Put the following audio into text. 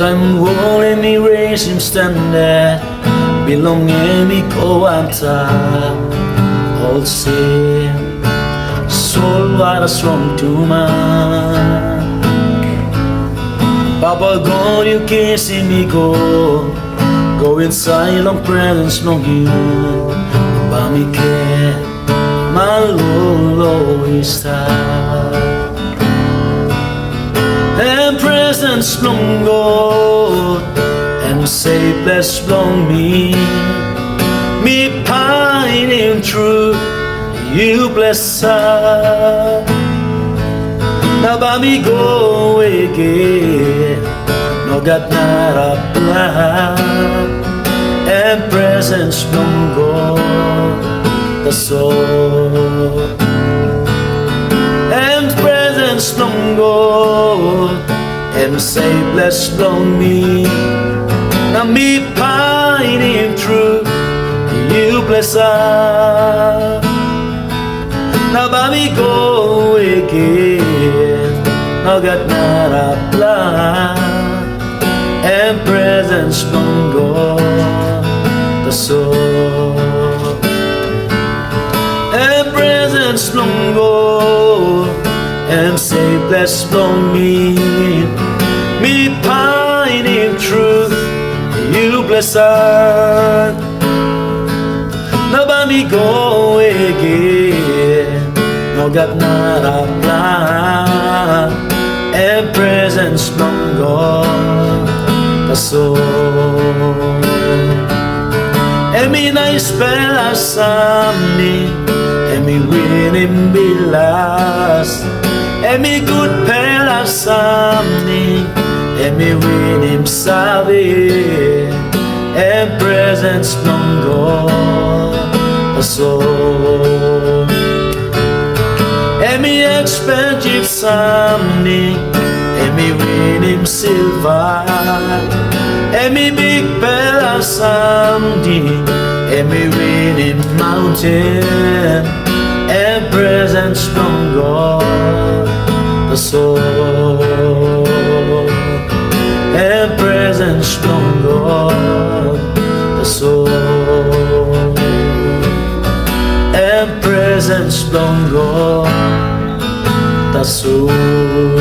I'm holding me raising standard, belonging me go anta. All same, soul what a strong to man. Papa God, you can't see me go inside long presence long you. But me care, my Lord always start. And presence long God, and say bless long me pining through you bless her. Now by me go again, no God not a plan, and presence long God the soul, and presence long God, and say bless long me. Now me pining through you bless her. Now by me go again, now got not a plan, and presence from God the soul, and presence from God, and say bless from me pining through you bless her. Now by me go again, no God not a plan, and presence from God the soul. And me nice spell a Sunday, and me winning be last, and me good pal a Sunday, and me winning savvy, and presence from God the soul. And me expensive Sunday, and me win him silver, and me big bella Sunday, and me win him mountain, and presence from God the soul, and presence from God the soul, and presence from God the soul.